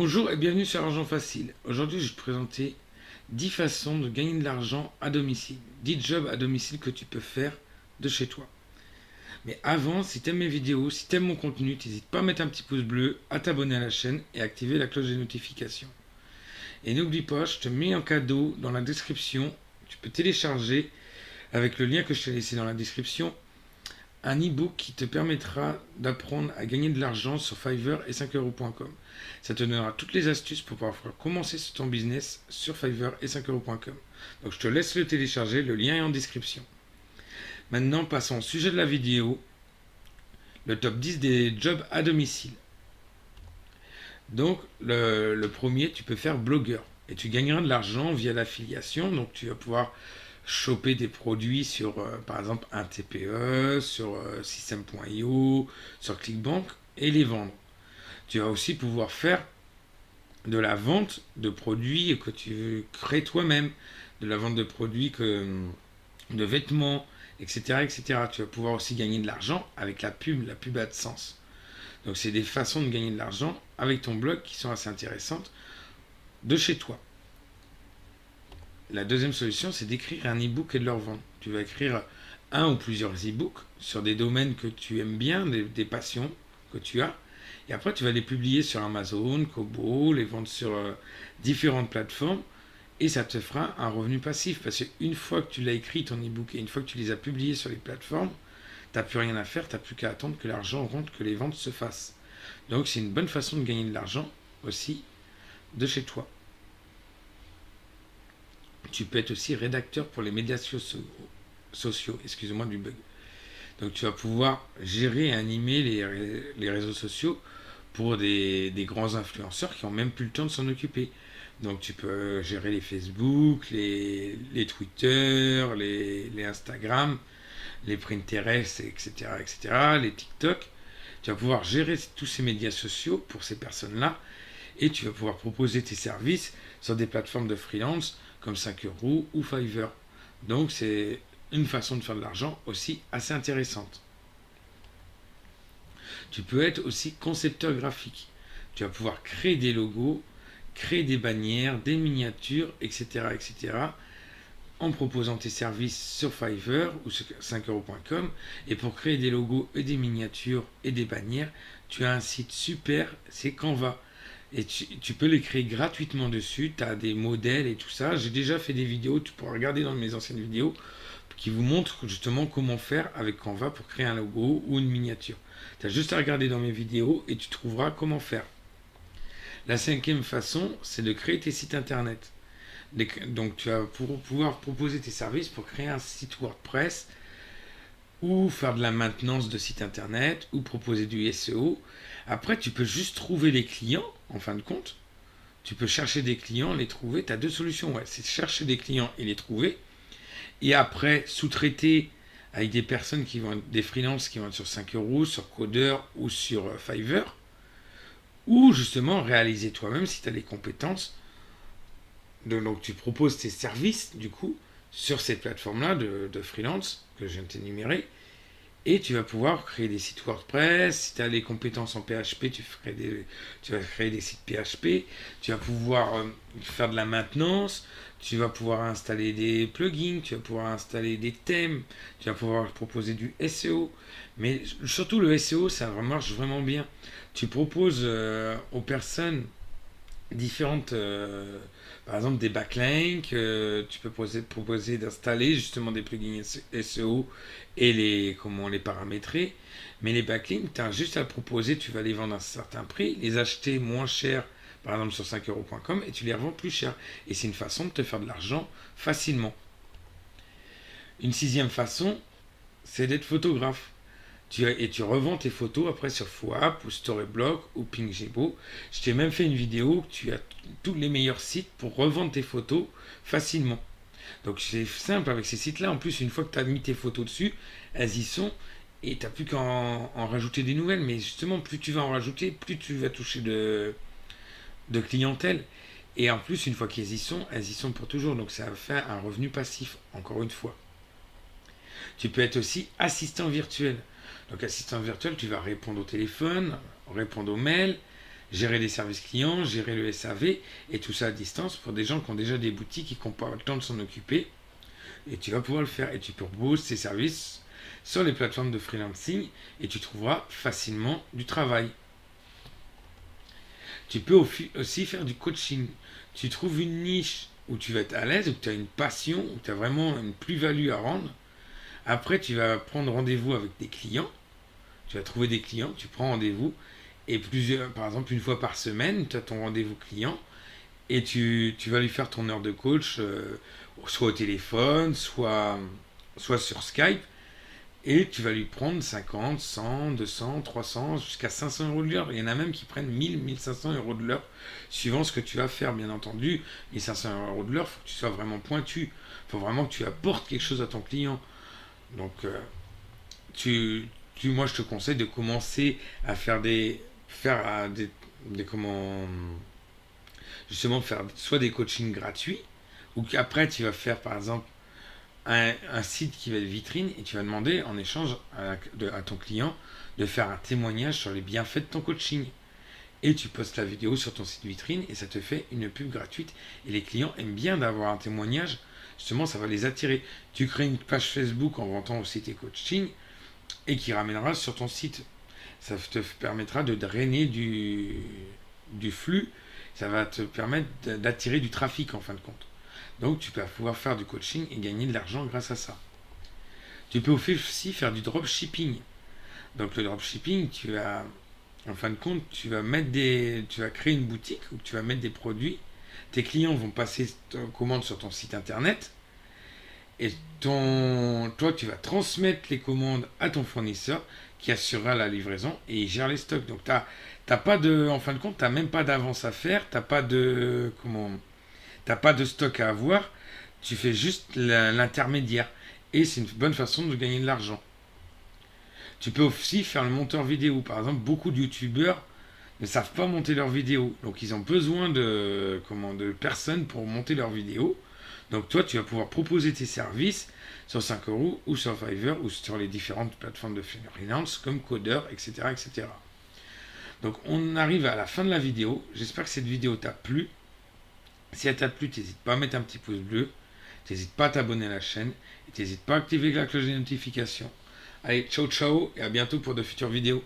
Bonjour et bienvenue sur Argent Facile. Aujourd'hui, je vais te présenter 10 façons de gagner de l'argent à domicile. 10 jobs à domicile que tu peux faire de chez toi. Mais avant, si tu aimes mes vidéos, si tu aimes mon contenu, n'hésite pas à mettre un petit pouce bleu, à t'abonner à la chaîne et à activer la cloche des notifications. Et n'oublie pas, je te mets en cadeau dans la description, tu peux télécharger avec le lien que je t'ai laissé dans la description un e-book qui te permettra d'apprendre à gagner de l'argent sur Fiverr et 5euros.com. Ça te donnera toutes les astuces pour pouvoir commencer ton business sur Fiverr et 5euros.com. Donc je te laisse le télécharger, le lien est en description. Maintenant, passons au sujet de la vidéo, le top 10 des jobs à domicile. Donc le premier, tu peux faire blogueur et tu gagneras de l'argent via l'affiliation. Donc tu vas pouvoir choper des produits sur, par exemple, un TPE, sur System.io, sur Clickbank et les vendre. Tu vas aussi pouvoir faire de la vente de produits que tu crées toi-même, de la vente de produits de vêtements, etc., etc. Tu vas pouvoir aussi gagner de l'argent avec la pub AdSense. Donc c'est des façons de gagner de l'argent avec ton blog qui sont assez intéressantes de chez toi. La deuxième solution, c'est d'écrire un e-book et de le revendre. Tu vas écrire un ou plusieurs e-books sur des domaines que tu aimes bien, des passions que tu as. Et après, tu vas les publier sur Amazon, Kobo, les vendre sur différentes plateformes. Et ça te fera un revenu passif. Parce qu'une fois que tu l'as écrit, ton e-book, et une fois que tu les as publiés sur les plateformes, tu n'as plus rien à faire, tu n'as plus qu'à attendre que l'argent rentre, que les ventes se fassent. Donc c'est une bonne façon de gagner de l'argent aussi de chez toi. Tu peux être aussi rédacteur pour les médias sociaux, excusez-moi du bug. Donc tu vas pouvoir gérer et animer les réseaux sociaux pour des grands influenceurs qui n'ont même plus le temps de s'en occuper. Donc tu peux gérer les Facebook, les Twitter, les Instagram, les Pinterest, etc., etc., les TikTok. Tu vas pouvoir gérer tous ces médias sociaux pour ces personnes-là et tu vas pouvoir proposer tes services sur des plateformes de freelance comme 5 euros ou Fiverr. Donc c'est une façon de faire de l'argent aussi assez intéressante. Tu peux être aussi concepteur graphique. Tu vas pouvoir créer des logos, créer des bannières, des miniatures, etc., etc., en proposant tes services sur Fiverr ou sur 5euros.com. Et pour créer des logos et des miniatures et des bannières, tu as un site super, c'est Canva. Et tu peux les créer gratuitement dessus, tu as des modèles et tout ça. J'ai déjà fait des vidéos, tu pourras regarder dans mes anciennes vidéos, qui vous montrent justement comment faire avec Canva pour créer un logo ou une miniature. Tu as juste à regarder dans mes vidéos et tu trouveras comment faire. La cinquième façon, c'est de créer tes sites internet. Donc tu vas pouvoir proposer tes services pour créer un site WordPress ou faire de la maintenance de site internet ou proposer du SEO. Après, tu peux juste trouver les clients en fin de compte. Tu peux chercher des clients, les trouver. Tu as deux solutions. Ouais. C'est chercher des clients et les trouver. Et après, sous-traiter avec des personnes qui vont des freelances qui vont être sur 5 euros, sur Coder ou sur Fiverr. Ou justement réaliser toi-même si tu as les compétences. Donc tu proposes tes services du coup sur cette plateforme-là de freelance que je viens de t'énumérer. Et tu vas pouvoir créer des sites WordPress. Si tu as les compétences en PHP, tu vas créer des sites PHP. Tu vas pouvoir faire de la maintenance. Tu vas pouvoir installer des plugins. Tu vas pouvoir installer des thèmes. Tu vas pouvoir proposer du SEO. Mais surtout le SEO, ça marche vraiment bien. Tu proposes aux personnes différentes, par exemple des backlinks, tu peux proposer d'installer justement des plugins SEO et comment les paramétrer. Mais les backlinks, tu as juste à le proposer, tu vas les vendre à un certain prix, les acheter moins cher, par exemple sur 5euros.com, et tu les revends plus cher. Et c'est une façon de te faire de l'argent facilement. Une sixième façon, c'est d'être photographe. Tu revends tes photos après sur FOAP ou Storyblock ou Pingjebo. Je t'ai même fait une vidéo où tu as tous les meilleurs sites pour revendre tes photos facilement. Donc c'est simple avec ces sites-là. En plus, une fois que tu as mis tes photos dessus, elles y sont et tu n'as plus qu'à en rajouter des nouvelles. Mais justement, plus tu vas en rajouter, plus tu vas toucher de clientèle. Et en plus, une fois qu'elles elles y sont pour toujours. Donc ça va faire un revenu passif, encore une fois. Tu peux être aussi assistant virtuel. Donc assistant virtuel, tu vas répondre au téléphone, répondre aux mails, gérer des services clients, gérer le SAV, et tout ça à distance pour des gens qui ont déjà des boutiques et qui n'ont pas le temps de s'en occuper. Et tu vas pouvoir le faire. Et tu proposes tes services sur les plateformes de freelancing et tu trouveras facilement du travail. Tu peux aussi faire du coaching. Tu trouves une niche où tu vas être à l'aise, où tu as une passion, où tu as vraiment une plus-value à rendre. Après, tu vas prendre rendez-vous avec des clients. Tu vas trouver des clients, tu prends rendez-vous. Et par exemple, une fois par semaine, tu as ton rendez-vous client. Et tu vas lui faire ton heure de coach, soit au téléphone, soit sur Skype. Et tu vas lui prendre 50, 100, 200, 300, jusqu'à 500 euros de l'heure. Il y en a même qui prennent 1000, 1500 euros de l'heure, suivant ce que tu vas faire, bien entendu. 1500 euros de l'heure, il faut que tu sois vraiment pointu. Il faut vraiment que tu apportes quelque chose à ton client. Donc, moi, je te conseille de commencer à justement, faire soit des coachings gratuits, ou qu'après, tu vas faire, par exemple, un site qui va être vitrine et tu vas demander en échange à ton client de faire un témoignage sur les bienfaits de ton coaching. Et tu postes la vidéo sur ton site vitrine et ça te fait une pub gratuite. Et les clients aiment bien d'avoir un témoignage. Justement, ça va les attirer. Tu crées une page Facebook en vantant aussi tes coachings et qui ramènera sur ton site. Ça te permettra de drainer du flux. Ça va te permettre d'attirer du trafic en fin de compte. Donc tu vas pouvoir faire du coaching et gagner de l'argent grâce à ça. Tu peux aussi faire du dropshipping. Donc le dropshipping, en fin de compte, tu vas créer une boutique où tu vas mettre des produits. Tes clients vont passer commande sur ton site internet et toi tu vas transmettre les commandes à ton fournisseur qui assurera la livraison et il gère les stocks. Donc en fin de compte, t'as même pas d'avance à faire, t'as pas de stock à avoir, tu fais juste l'intermédiaire. Et c'est une bonne façon de gagner de l'argent. Tu peux aussi faire le monteur vidéo. Par exemple, beaucoup de youtubeurs ne savent pas monter leurs vidéos. Donc ils ont besoin de personnes pour monter leurs vidéos. Donc toi, tu vas pouvoir proposer tes services sur 5 euros ou sur Fiverr ou sur les différentes plateformes de freelance comme Codeur, etc., etc. Donc on arrive à la fin de la vidéo. J'espère que cette vidéo t'a plu. Si elle t'a plu, n'hésite pas à mettre un petit pouce bleu, n'hésite pas à t'abonner à la chaîne, et n'hésite pas à activer la cloche des notifications. Allez, ciao ciao, et à bientôt pour de futures vidéos.